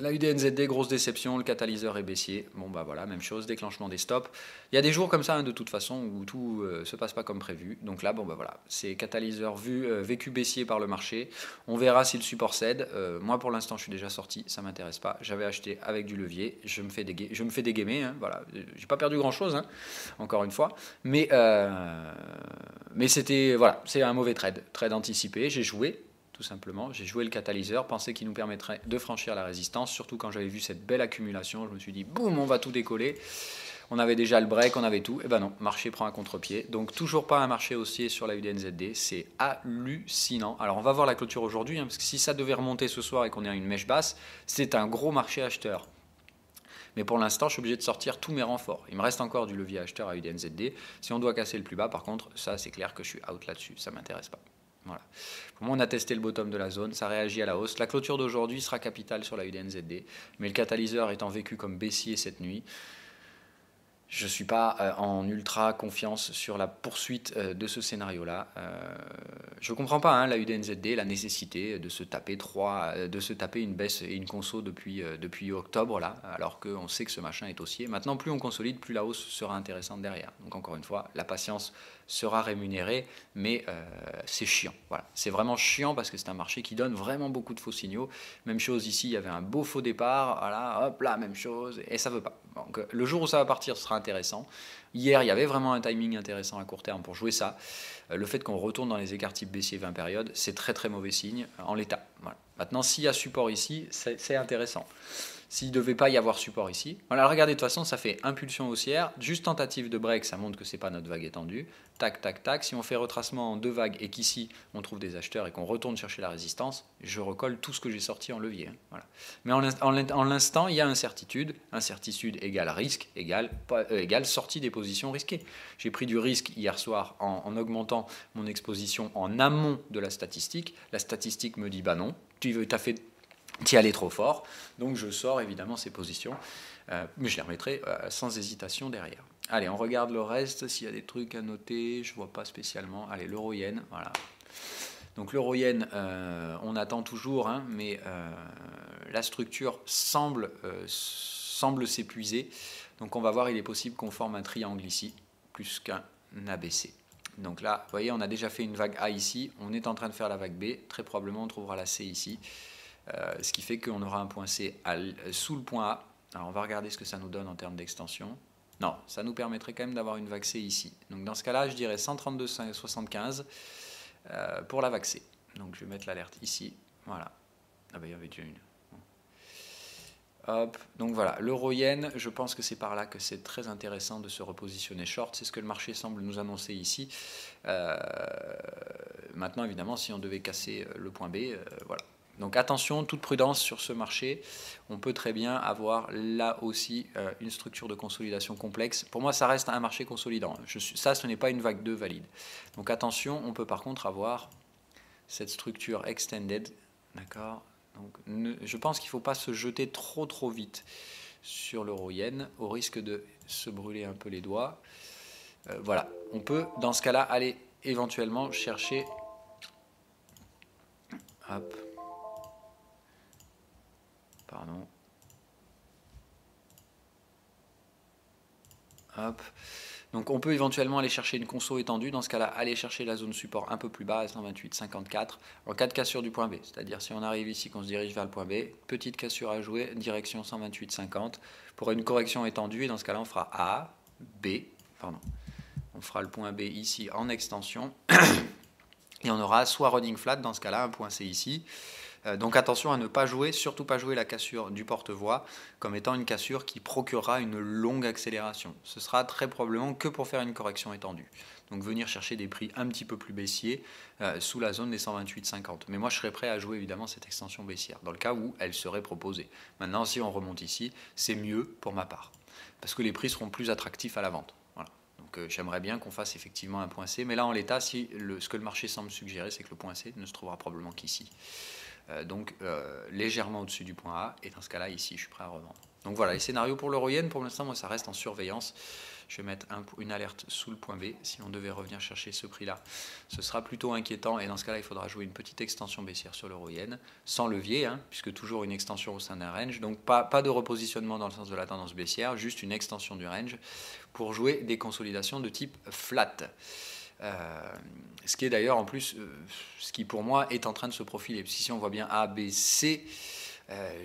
La UDNZD, grosse déception, le catalyseur est baissier. Bon bah voilà, même chose, déclenchement des stops. Il y a des jours comme ça de toute façon où tout se passe pas comme prévu. Donc là, bon bah voilà, c'est catalyseur vécu baissier par le marché. On verra si le support cède. Moi pour l'instant, je suis déjà sorti, ça m'intéresse pas. J'avais acheté avec du levier, je me fais dégaimer. Voilà, j'ai pas perdu grand chose, encore une fois. Mais c'était voilà, c'est un mauvais trade anticipé. J'ai joué. Tout simplement, j'ai joué le catalyseur, pensé qu'il nous permettrait de franchir la résistance, surtout quand j'avais vu cette belle accumulation, je me suis dit boum, on va tout décoller. On avait déjà le break, on avait tout, et ben non, marché prend un contre-pied. Donc toujours pas un marché haussier sur la UDNZD, c'est hallucinant. Alors on va voir la clôture aujourd'hui, parce que si ça devait remonter ce soir et qu'on est à une mèche basse, c'est un gros marché acheteur. Mais pour l'instant, je suis obligé de sortir tous mes renforts. Il me reste encore du levier acheteur à UDNZD. Si on doit casser le plus bas, par contre, ça c'est clair que je suis out là-dessus, ça m'intéresse pas. Voilà. Pour moi, on a testé le bottom de la zone, ça réagit à la hausse. La clôture d'aujourd'hui sera capitale sur la UDNZD, mais le catalyseur étant vécu comme baissier cette nuit, je ne suis pas en ultra confiance sur la poursuite de ce scénario-là. Je ne comprends pas la UDNZD, la nécessité de se taper une baisse et une conso depuis octobre, là, alors qu'on sait que ce machin est haussier. Maintenant, plus on consolide, plus la hausse sera intéressante derrière. Donc encore une fois, la patience sera rémunérée, mais c'est chiant. Voilà. C'est vraiment chiant parce que c'est un marché qui donne vraiment beaucoup de faux signaux. Même chose ici, il y avait un beau faux départ, voilà, hop là, même chose, et ça ne veut pas. Donc, le jour où ça va partir, ce sera intéressant. Hier, il y avait vraiment un timing intéressant à court terme pour jouer ça. Le fait qu'on retourne dans les écarts type baissier 20 périodes, c'est très mauvais signe en l'état. Voilà. Maintenant, s'il y a support ici, c'est intéressant. S'il ne devait pas y avoir support ici, voilà, regardez, de toute façon, ça fait impulsion haussière, juste tentative de break, ça montre que ce n'est pas notre vague étendue. Tac, tac, tac. Si on fait retracement en deux vagues et qu'ici, on trouve des acheteurs et qu'on retourne chercher la résistance, je recolle tout ce que j'ai sorti en levier. Voilà. Mais en l'instant, il y a incertitude. Incertitude égale risque, égale sortie des positions risquées. J'ai pris du risque hier soir en augmentant mon exposition en amont de la statistique. La statistique me dit, bah non, tu y allais trop fort, donc je sors évidemment ces positions, mais je les remettrai sans hésitation derrière. Allez, on regarde le reste, s'il y a des trucs à noter, je vois pas spécialement. Allez, l'euro-yen, voilà. Donc l'euro-yen, on attend toujours, hein, mais la structure semble s'épuiser. Donc on va voir, il est possible qu'on forme un triangle ici, plus qu'un ABC. Donc là, vous voyez, on a déjà fait une vague A ici, on est en train de faire la vague B, très probablement on trouvera la C ici, ce qui fait qu'on aura un point C sous le point A. Alors on va regarder ce que ça nous donne en termes d'extension. Non, ça nous permettrait quand même d'avoir une vague C ici. Donc dans ce cas-là, je dirais 132,75 pour la vague C. Donc je vais mettre l'alerte ici, voilà. Ah ben il y avait déjà une. Hop, donc voilà, l'euro-yen, je pense que c'est par là que c'est très intéressant de se repositionner short, c'est ce que le marché semble nous annoncer ici. Maintenant, évidemment, si on devait casser le point B, voilà. Donc attention, toute prudence sur ce marché, on peut très bien avoir là aussi une structure de consolidation complexe. Pour moi, ça reste un marché consolidant, ça ce n'est pas une vague 2 valide. Donc attention, on peut par contre avoir cette structure extended, d'accord. Donc, je pense qu'il ne faut pas se jeter trop vite sur l'euro-yen au risque de se brûler un peu les doigts. Voilà, on peut dans ce cas-là aller éventuellement chercher. Hop. Pardon. Hop. Donc on peut éventuellement aller chercher une conso étendue, dans ce cas-là, aller chercher la zone support un peu plus bas à 128,54 en cas de cassure du point B. C'est-à-dire si on arrive ici, qu'on se dirige vers le point B, petite cassure à jouer, direction 128,50 pour une correction étendue, et dans ce cas-là on fera A, B, pardon, on fera le point B ici en extension, et on aura soit running flat, dans ce cas-là un point C ici. Donc attention à ne pas jouer, surtout pas jouer la cassure du porte-voix comme étant une cassure qui procurera une longue accélération. Ce sera très probablement que pour faire une correction étendue. Donc venir chercher des prix un petit peu plus baissiers sous la zone des 128,50. Mais moi je serais prêt à jouer évidemment cette extension baissière, dans le cas où elle serait proposée. Maintenant si on remonte ici, c'est mieux pour ma part, parce que les prix seront plus attractifs à la vente. Voilà. Donc j'aimerais bien qu'on fasse effectivement un point C, mais là en l'état, ce que le marché semble suggérer, c'est que le point C ne se trouvera probablement qu'ici. Donc légèrement au-dessus du point A, et dans ce cas-là, ici, je suis prêt à revendre. Donc voilà, les scénarios pour l'euro-yen, pour l'instant, moi, ça reste en surveillance. Je vais mettre une alerte sous le point B. Si on devait revenir chercher ce prix-là, ce sera plutôt inquiétant, et dans ce cas-là, il faudra jouer une petite extension baissière sur l'euro-yen, sans levier, hein, puisque toujours une extension au sein d'un range, donc pas de repositionnement dans le sens de la tendance baissière, juste une extension du range, pour jouer des consolidations de type flat. Ce qui est d'ailleurs en plus, ce qui pour moi est en train de se profiler. Si on voit bien A, B, C,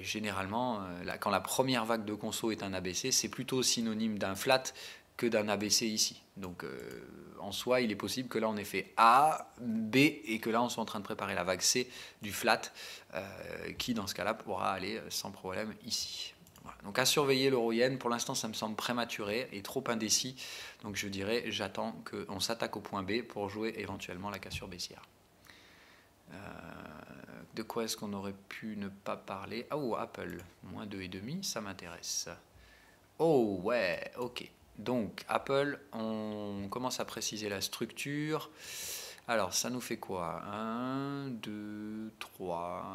généralement, quand la première vague de conso est un ABC, c'est plutôt synonyme d'un flat que d'un ABC ici. Donc en soi, il est possible que là on ait fait A, B, et que là on soit en train de préparer la vague C du flat, qui dans ce cas-là pourra aller sans problème ici. Voilà. Donc à surveiller l'euro-yen, pour l'instant ça me semble prématuré et trop indécis, donc je dirais j'attends qu'on s'attaque au point B pour jouer éventuellement la cassure baissière. De quoi est-ce qu'on aurait pu ne pas parler? Oh, Apple, moins 2,5, ça m'intéresse. Oh ouais, ok. Donc Apple, on commence à préciser la structure. Alors ça nous fait quoi? 1, 2, 3.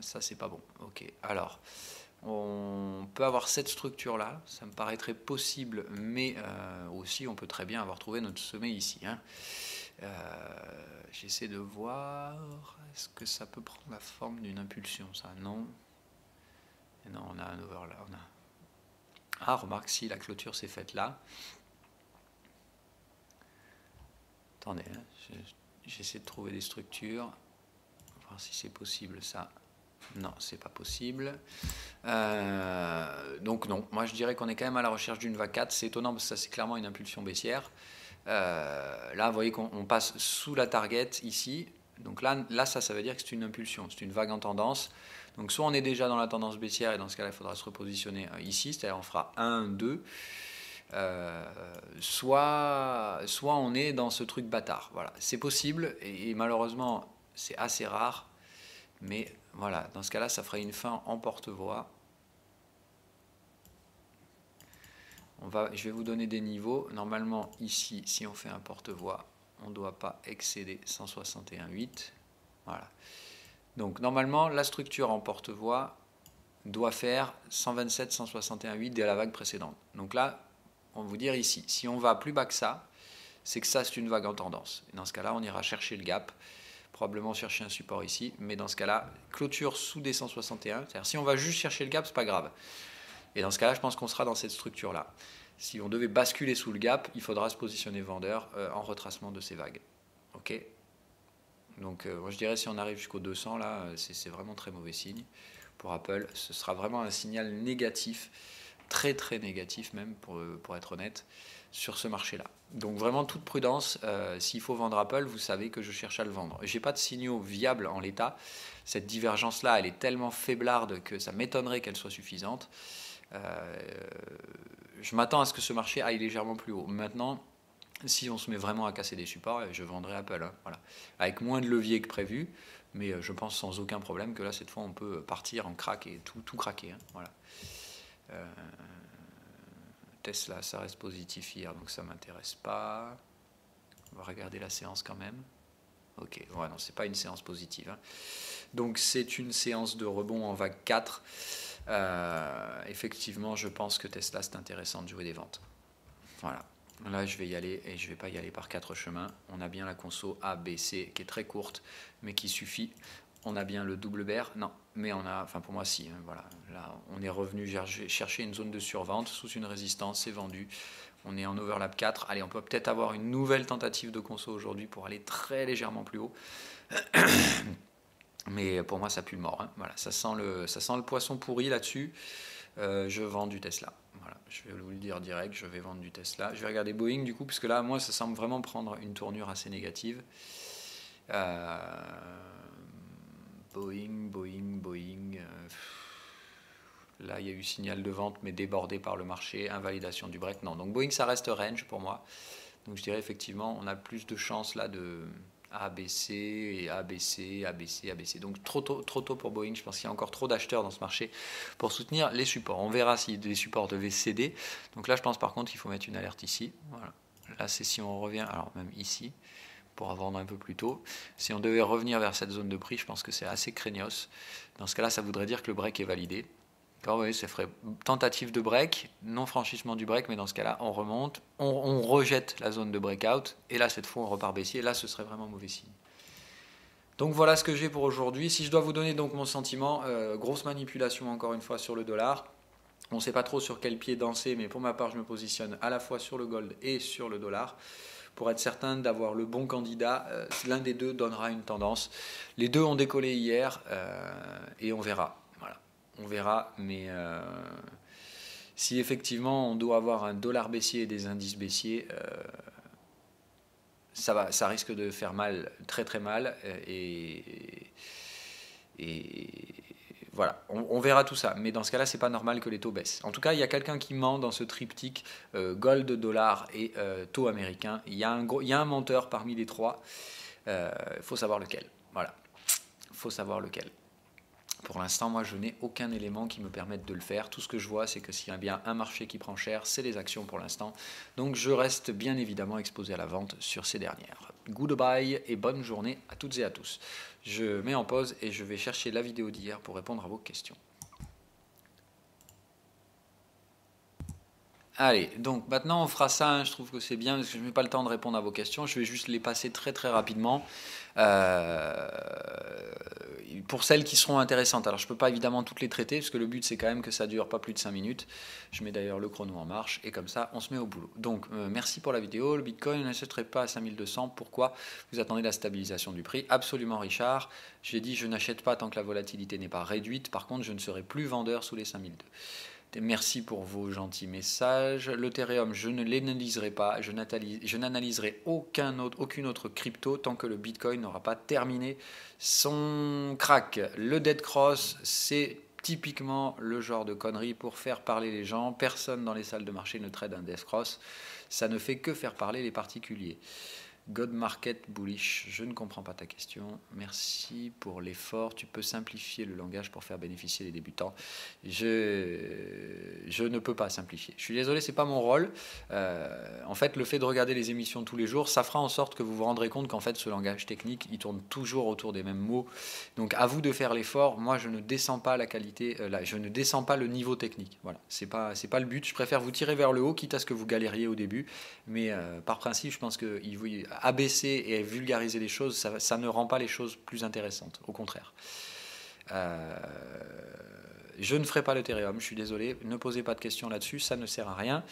Ça c'est pas bon. Ok, alors on peut avoir cette structure-là, ça me paraîtrait possible, mais aussi on peut très bien avoir trouvé notre sommet ici. Hein. J'essaie de voir, est-ce que ça peut prendre la forme d'une impulsion, ça? Non. Et non, on a un overlap. Ah, remarque, si la clôture s'est faite là. Attendez, hein, j'essaie de trouver des structures, voir si c'est possible ça. Non, c'est pas possible. Donc non, moi je dirais qu'on est quand même à la recherche d'une vague 4. C'est étonnant parce que ça c'est clairement une impulsion baissière. Là, vous voyez qu'on passe sous la target ici. Donc là ça veut dire que c'est une impulsion, c'est une vague en tendance. Donc soit on est déjà dans la tendance baissière et dans ce cas-là, il faudra se repositionner ici, c'est-à-dire on fera 1, 2. Soit on est dans ce truc bâtard. Voilà, c'est possible et malheureusement c'est assez rare. Mais voilà, dans ce cas-là, ça ferait une fin en porte-voix. Je vais vous donner des niveaux. Normalement, ici, si on fait un porte-voix, on ne doit pas excéder 161,8. Voilà. Donc, normalement, la structure en porte-voix doit faire 127, 161,8 dès la vague précédente. Donc là, on va vous dire ici, si on va plus bas que ça, c'est que ça, c'est une vague en tendance. Et dans ce cas-là, on ira chercher le gap, probablement chercher un support ici, mais dans ce cas-là, clôture sous des 161, c'est-à-dire si on va juste chercher le gap, c'est pas grave. Et dans ce cas-là, je pense qu'on sera dans cette structure-là. Si on devait basculer sous le gap, il faudra se positionner vendeur en retracement de ces vagues. Ok. Donc moi je dirais si on arrive jusqu'au 200, là, c'est vraiment très mauvais signe. Pour Apple, ce sera vraiment un signal négatif, très très négatif même, pour être honnête, sur ce marché-là. Donc vraiment toute prudence, s'il faut vendre Apple, vous savez que je cherche à le vendre. Je n'ai pas de signaux viables en l'état. Cette divergence-là, elle est tellement faiblarde que ça m'étonnerait qu'elle soit suffisante. Je m'attends à ce que ce marché aille légèrement plus haut. Maintenant, si on se met vraiment à casser des supports, je vendrai Apple. Hein, voilà. Avec moins de levier que prévu, mais je pense sans aucun problème que là, cette fois, on peut partir en crack et tout craquer. Hein, voilà. Tesla, ça reste positif hier, donc ça ne m'intéresse pas. On va regarder la séance quand même. Ok, ouais, non, c'est pas une séance positive. Hein. Donc c'est une séance de rebond en vague 4. Effectivement, je pense que Tesla, c'est intéressant de jouer des ventes. Voilà. Là, je vais y aller et je ne vais pas y aller par 4 chemins. On a bien la conso A, B, C qui est très courte, mais qui suffit. On a bien le double bear. Non, mais on a, enfin pour moi, si. Hein, voilà. Là, on est revenu chercher une zone de survente sous une résistance, c'est vendu. On est en overlap 4. Allez, on peut peut-être avoir une nouvelle tentative de conso aujourd'hui pour aller très légèrement plus haut. Mais pour moi, ça pue le mort. Hein. Voilà, ça sent le poisson pourri là-dessus. Je vends du Tesla. Voilà, je vais vous le dire direct, je vais vendre du Tesla. Je vais regarder Boeing du coup, puisque là, moi, ça semble vraiment prendre une tournure assez négative. Boeing. Là, il y a eu signal de vente, mais débordé par le marché, invalidation du break. Non, donc Boeing, ça reste range pour moi. Donc je dirais effectivement, on a plus de chances là de ABC et ABC. Donc trop tôt pour Boeing. Je pense qu'il y a encore trop d'acheteurs dans ce marché pour soutenir les supports. On verra si les supports devaient céder. Donc là, je pense par contre qu'il faut mettre une alerte ici. Voilà. Là, c'est si on revient, alors même ici, pour vendre un peu plus tôt. Si on devait revenir vers cette zone de prix, je pense que c'est assez craignos. Dans ce cas-là, ça voudrait dire que le break est validé. Vous voyez, ça ferait tentative de break, non franchissement du break, mais dans ce cas-là, on remonte, on rejette la zone de breakout, et là, cette fois, on repart baissier, et là, ce serait vraiment mauvais signe. Donc voilà ce que j'ai pour aujourd'hui. Si je dois vous donner donc mon sentiment, grosse manipulation encore une fois sur le dollar. On ne sait pas trop sur quel pied danser, mais pour ma part, je me positionne à la fois sur le gold et sur le dollar. Pour être certain d'avoir le bon candidat, l'un des deux donnera une tendance. Les deux ont décollé hier, et on verra. Voilà. On verra, mais si effectivement on doit avoir un dollar baissier et des indices baissiers, ça risque de faire mal, très très mal, et voilà, on verra tout ça. Mais dans ce cas-là, c'est pas normal que les taux baissent. En tout cas, il y a quelqu'un qui ment dans ce triptyque gold, dollar et taux américain. Il y a un menteur parmi les trois. Il faut savoir lequel. Voilà, il faut savoir lequel. Pour l'instant, moi, je n'ai aucun élément qui me permette de le faire. Tout ce que je vois, c'est que s'il y a bien un marché qui prend cher, c'est les actions pour l'instant. Donc, je reste bien évidemment exposé à la vente sur ces dernières. Goodbye et bonne journée à toutes et à tous. Je mets en pause et je vais chercher la vidéo d'hier pour répondre à vos questions. Allez, donc maintenant on fera ça, hein, je trouve que c'est bien parce que je n'ai pas le temps de répondre à vos questions, je vais juste les passer très très rapidement pour celles qui seront intéressantes. Alors je ne peux pas évidemment toutes les traiter parce que le but c'est quand même que ça dure pas plus de 5 minutes. Je mets d'ailleurs le chrono en marche et comme ça on se met au boulot. Donc merci pour la vidéo, le Bitcoin n'achèterait pas à 5200, pourquoi vous attendez la stabilisation du prix? Absolument Richard, j'ai dit je n'achète pas tant que la volatilité n'est pas réduite, par contre je ne serai plus vendeur sous les 5002. Merci pour vos gentils messages. L'Ethereum, je ne l'analyserai pas. Je n'analyserai aucune autre crypto tant que le Bitcoin n'aura pas terminé son crack. Le Dead Cross, c'est typiquement le genre de connerie pour faire parler les gens. Personne dans les salles de marché ne trade un Dead Cross. Ça ne fait que faire parler les particuliers. God Market Bullish, je ne comprends pas ta question. Merci pour l'effort. Tu peux simplifier le langage pour faire bénéficier les débutants. Je ne peux pas simplifier. Je suis désolé, c'est pas mon rôle. En fait, le fait de regarder les émissions tous les jours, ça fera en sorte que vous vous rendrez compte qu'en fait, ce langage technique, il tourne toujours autour des mêmes mots. Donc, à vous de faire l'effort. Moi, je ne descends pas la qualité, je ne descends pas le niveau technique. Voilà, c'est pas le but. Je préfère vous tirer vers le haut, quitte à ce que vous galériez au début. Mais par principe, je pense que abaisser et vulgariser les choses, ça ne rend pas les choses plus intéressantes. Au contraire. Je ne ferai pas l'Ethereum, je suis désolé. Ne posez pas de questions là-dessus, ça ne sert à rien.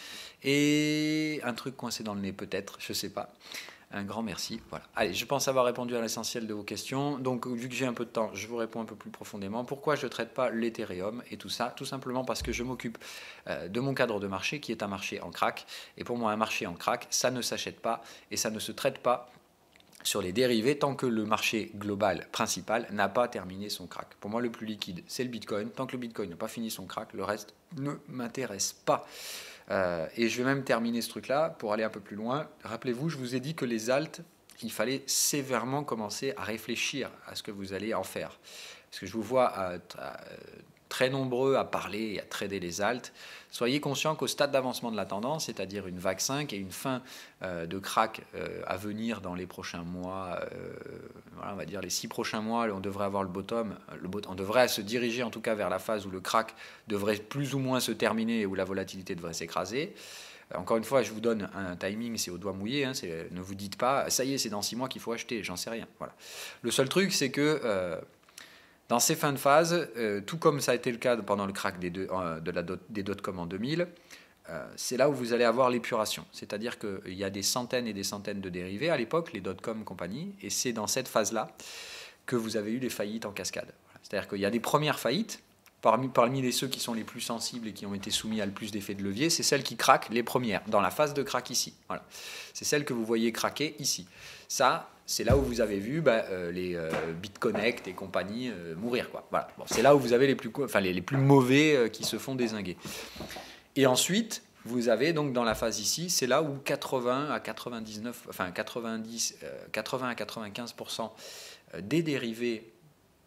Et un truc coincé dans le nez peut-être, je ne sais pas. Un grand merci. Voilà. Allez, je pense avoir répondu à l'essentiel de vos questions. Donc, vu que j'ai un peu de temps, je vous réponds un peu plus profondément. Pourquoi je ne traite pas l'Ethereum et tout ça? Tout simplement parce que je m'occupe de mon cadre de marché qui est un marché en crack. Et pour moi, un marché en crack, ça ne s'achète pas et ça ne se traite pas sur les dérivés tant que le marché global principal n'a pas terminé son crack. Pour moi, le plus liquide, c'est le Bitcoin. Tant que le Bitcoin n'a pas fini son crack, le reste ne m'intéresse pas. Et je vais même terminer ce truc-là pour aller un peu plus loin. Rappelez-vous, je vous ai dit que les alts, il fallait sévèrement commencer à réfléchir à ce que vous allez en faire. Parce que je vous vois très nombreux à parler et à trader les alts. Soyez conscients qu'au stade d'avancement de la tendance, c'est-à-dire une vague 5 et une fin de crack à venir dans les prochains mois, voilà, on va dire les 6 prochains mois, on devrait avoir le bottom, on devrait se diriger en tout cas vers la phase où le crack devrait plus ou moins se terminer et où la volatilité devrait s'écraser. Encore une fois, je vous donne un timing, c'est au doigt mouillé, hein, ne vous dites pas, ça y est, c'est dans 6 mois qu'il faut acheter, j'en sais rien. Voilà. Le seul truc, c'est que dans ces fins de phase, tout comme ça a été le cas pendant le crack des dot-com en 2000, c'est là où vous allez avoir l'épuration. C'est-à-dire qu'il y a des centaines et des centaines de dérivés à l'époque, les dot-com compagnie, et c'est dans cette phase-là que vous avez eu les faillites en cascade. Voilà. C'est-à-dire qu'il y a des premières faillites, parmi ceux qui sont les plus sensibles et qui ont été soumis à le plus d'effets de levier, c'est celles qui craquent les premières, dans la phase de crack ici. Voilà. C'est celles que vous voyez craquer ici. Ça, c'est là où vous avez vu les BitConnect et compagnie mourir. Quoi. Voilà. Bon, c'est là où vous avez les plus mauvais qui se font dézinguer. Et ensuite, vous avez donc dans la phase ici, c'est là où 80 à 95% des dérivés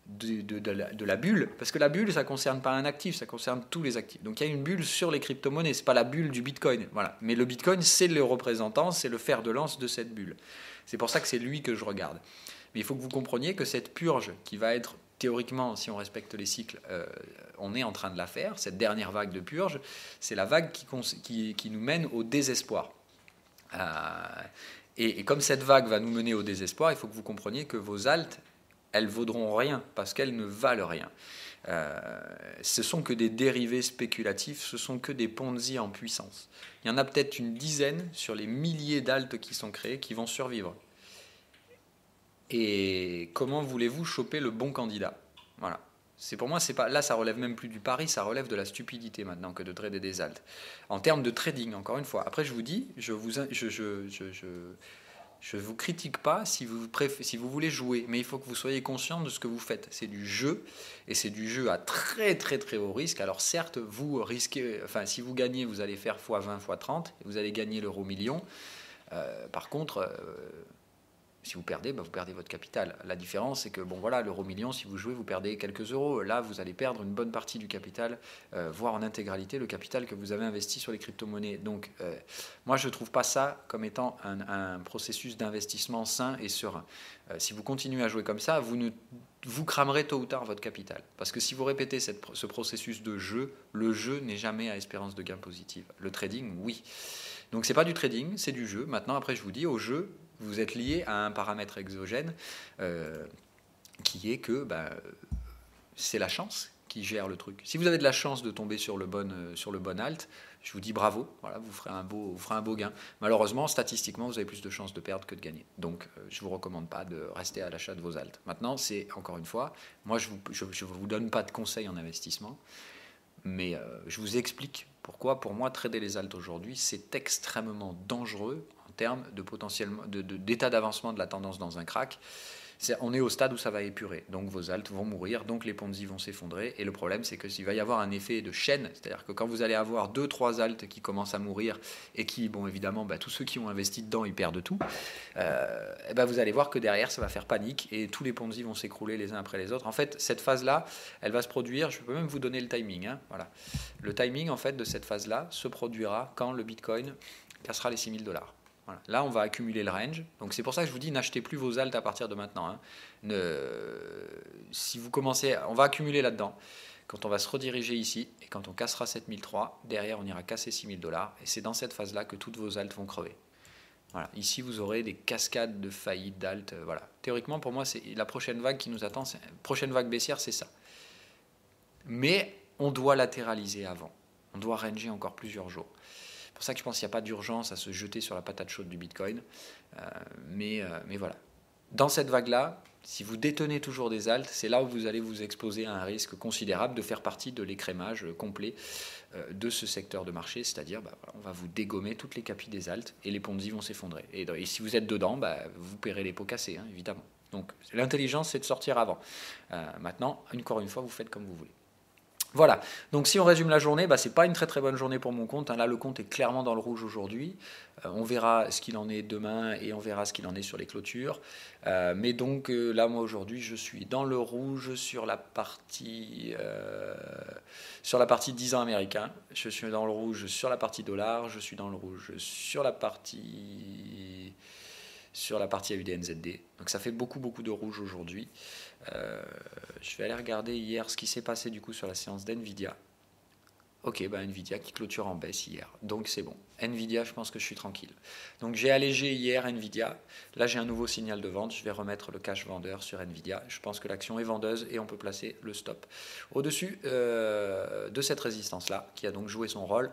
de la bulle, parce que la bulle, ça ne concerne pas un actif, ça concerne tous les actifs. Donc il y a une bulle sur les crypto-monnaies, ce n'est pas la bulle du Bitcoin. Voilà. Mais le Bitcoin, c'est le représentant, c'est le fer de lance de cette bulle. C'est pour ça que c'est lui que je regarde. Mais il faut que vous compreniez que cette purge qui va être, théoriquement, si on respecte les cycles, on est en train de la faire, cette dernière vague de purge, c'est la vague qui nous mène au désespoir. Et comme cette vague va nous mener au désespoir, il faut que vous compreniez que vos alts, elles vaudront rien parce qu'elles ne valent rien. Ce sont que des dérivés spéculatifs, ce sont que des Ponzi en puissance. Il y en a peut-être une dizaine sur les milliers d'alts qui sont créés qui vont survivre. Et comment voulez-vous choper le bon candidat? Voilà. C'est pour moi, c'est pas là, ça relève même plus du pari, ça relève de la stupidité maintenant que de trader des alts. En termes de trading, encore une fois. Après, je vous dis, je vous critique pas si vous voulez jouer, mais il faut que vous soyez conscient de ce que vous faites. C'est du jeu, et c'est du jeu à très très très haut risque. Alors certes, vous risquez, enfin si vous gagnez, vous allez faire x20, x30, et vous allez gagner l'euro million. Par contre, si vous perdez, vous perdez votre capital. La différence, c'est que bon voilà, l'euro million, si vous jouez, vous perdez quelques euros. Là, vous allez perdre une bonne partie du capital, voire en intégralité le capital que vous avez investi sur les crypto-monnaies. Donc, moi, je ne trouve pas ça comme étant un processus d'investissement sain et serein. Si vous continuez à jouer comme ça, vous cramerez tôt ou tard votre capital. Parce que si vous répétez ce processus de jeu, le jeu n'est jamais à espérance de gain positive. Le trading, oui. Donc, ce n'est pas du trading, c'est du jeu. Maintenant, après, je vous dis, au jeu, vous êtes lié à un paramètre exogène qui est que c'est la chance qui gère le truc. Si vous avez de la chance de tomber sur le bon alt, je vous dis bravo, voilà, vous ferez un beau gain. Malheureusement, statistiquement, vous avez plus de chances de perdre que de gagner. Donc, je ne vous recommande pas de rester à l'achat de vos alts. Maintenant, c'est encore une fois, moi, je ne vous donne pas de conseils en investissement, mais je vous explique pourquoi, pour moi, trader les alts aujourd'hui, c'est extrêmement dangereux en termes de d'état d'avancement de la tendance dans un crack. On est au stade où ça va épurer, donc vos altes vont mourir, donc les Ponzi vont s'effondrer, et le problème c'est que s'il va y avoir un effet de chaîne, c'est-à-dire que quand vous allez avoir 2-3 altes qui commencent à mourir, et qui, bon évidemment, tous ceux qui ont investi dedans, ils perdent tout, vous allez voir que derrière ça va faire panique, et tous les Ponzi vont s'écrouler les uns après les autres. En fait, cette phase-là, elle va se produire, je peux même vous donner le timing, hein, voilà. Le timing en fait de cette phase-là se produira quand le Bitcoin cassera les 6 000 $. Voilà. Là, on va accumuler le range. Donc, c'est pour ça que je vous dis, n'achetez plus vos altes à partir de maintenant. Hein. Si vous commencez, on va accumuler là-dedans. Quand on va se rediriger ici, et quand on cassera 7003, derrière, on ira casser 6 000 $. Et c'est dans cette phase-là que toutes vos altes vont crever. Voilà. Ici, vous aurez des cascades de faillites d'altes. Voilà. Théoriquement, pour moi, c'est la prochaine vague qui nous attend. Prochaine vague baissière, c'est ça. Mais on doit latéraliser avant. On doit ranger encore plusieurs jours. C'est pour ça que je pense qu'il n'y a pas d'urgence à se jeter sur la patate chaude du Bitcoin. Mais voilà. Dans cette vague-là, si vous détenez toujours des altes, c'est là où vous allez vous exposer à un risque considérable de faire partie de l'écrémage complet de ce secteur de marché. C'est-à-dire, on va vous dégommer toutes les capilles des altes et les Ponzi vont s'effondrer. Et si vous êtes dedans, vous paierez les pots cassés, hein, évidemment. Donc l'intelligence, c'est de sortir avant. Maintenant, encore une fois, vous faites comme vous voulez. Voilà, donc si on résume la journée, c'est pas une très très bonne journée pour mon compte. Là, le compte est clairement dans le rouge aujourd'hui. On verra ce qu'il en est demain et on verra ce qu'il en est sur les clôtures. Mais donc là, moi aujourd'hui, je suis dans le rouge sur la partie 10 ans américain. Je suis dans le rouge sur la partie dollar. Je suis dans le rouge sur la partie AUDNZD. Donc ça fait beaucoup de rouge aujourd'hui. Je vais aller regarder hier ce qui s'est passé du coup sur la séance d'NVIDIA. Ok, NVIDIA qui clôture en baisse hier, donc c'est bon. NVIDIA, je pense que je suis tranquille. Donc j'ai allégé hier NVIDIA. Là j'ai un nouveau signal de vente. Je vais remettre le cash vendeur sur NVIDIA. Je pense que l'action est vendeuse et on peut placer le stop au-dessus de cette résistance-là qui a donc joué son rôle.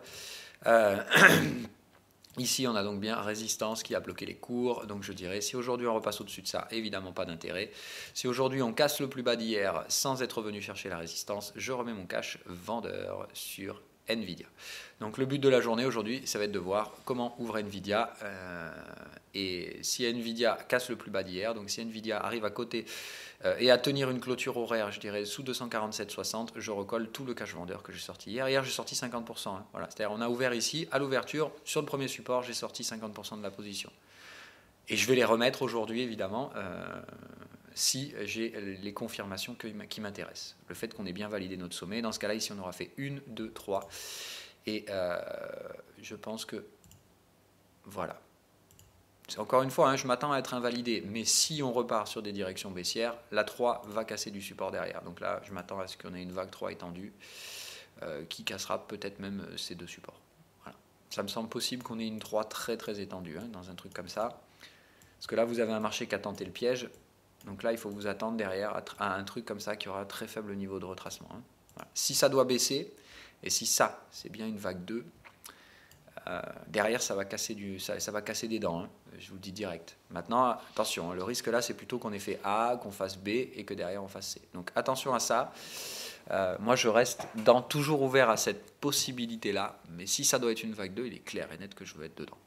Ici, on a donc bien résistance qui a bloqué les cours. Donc je dirais, si aujourd'hui on repasse au-dessus de ça, évidemment pas d'intérêt. Si aujourd'hui on casse le plus bas d'hier sans être venu chercher la résistance, je remets mon cash vendeur sur NVIDIA. Donc le but de la journée aujourd'hui, ça va être de voir comment ouvre NVIDIA. Et si NVIDIA casse le plus bas d'hier, donc si NVIDIA arrive à côté et à tenir une clôture horaire, je dirais sous 247,60, je recolle tout le cash vendeur que j'ai sorti hier. Hier, j'ai sorti 50%. Hein. Voilà. C'est-à-dire on a ouvert ici, à l'ouverture, sur le premier support, j'ai sorti 50% de la position. Et je vais les remettre aujourd'hui, évidemment, si j'ai les confirmations qui m'intéressent. Le fait qu'on ait bien validé notre sommet. Dans ce cas-là, ici, on aura fait 1, 2, 3. Et je pense que... Voilà. Encore une fois, hein, je m'attends à être invalidé, mais si on repart sur des directions baissières, la 3 va casser du support derrière. Donc là, je m'attends à ce qu'on ait une vague 3 étendue qui cassera peut-être même ces deux supports. Voilà. Ça me semble possible qu'on ait une 3 très très étendue dans un truc comme ça. Parce que là, vous avez un marché qui a tenté le piège. Donc là, il faut vous attendre derrière à un truc comme ça qui aura un très faible niveau de retracement. Hein. Voilà. Si ça doit baisser, et si ça, c'est bien une vague 2, derrière, ça va casser des dents, hein, je vous le dis direct. Maintenant, attention, hein, le risque là, c'est plutôt qu'on ait fait A, qu'on fasse B et que derrière, on fasse C. Donc attention à ça. Moi, je reste toujours ouvert à cette possibilité-là, mais si ça doit être une vague 2, il est clair et net que je veux être dedans.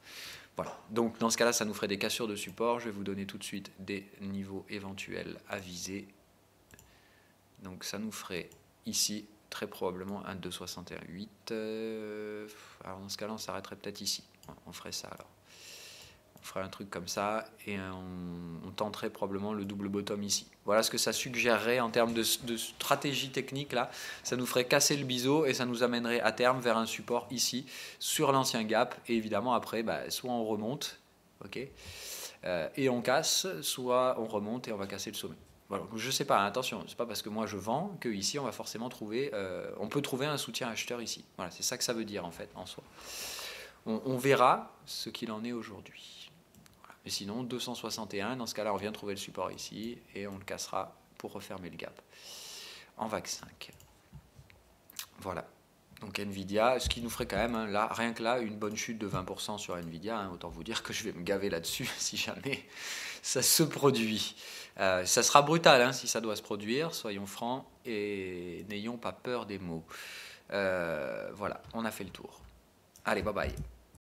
Voilà. Donc dans ce cas-là, ça nous ferait des cassures de support. Je vais vous donner tout de suite des niveaux éventuels à viser. Donc ça nous ferait ici très probablement un 2,61,8. Alors dans ce cas-là, on s'arrêterait peut-être ici. On ferait ça alors. On ferait un truc comme ça et on tenterait probablement le double bottom ici. Voilà ce que ça suggérerait en termes de stratégie technique là. Ça nous ferait casser le biseau et ça nous amènerait à terme vers un support ici sur l'ancien gap. Et évidemment après, soit on remonte, ok, et on casse, soit on remonte et on va casser le sommet. Voilà, je ne sais pas, attention, c'est pas parce que moi je vends que ici on va forcément trouver, on peut trouver un soutien acheteur ici. Voilà, c'est ça que ça veut dire en fait en soi. On verra ce qu'il en est aujourd'hui. Voilà. Et sinon 261, dans ce cas-là on vient trouver le support ici et on le cassera pour refermer le gap en vague 5. Voilà. Donc Nvidia, ce qui nous ferait quand même, là, rien que là, une bonne chute de 20% sur Nvidia, autant vous dire que je vais me gaver là-dessus si jamais ça se produit. Ça sera brutal si ça doit se produire, soyons francs et n'ayons pas peur des mots. Voilà, on a fait le tour. Allez, bye bye.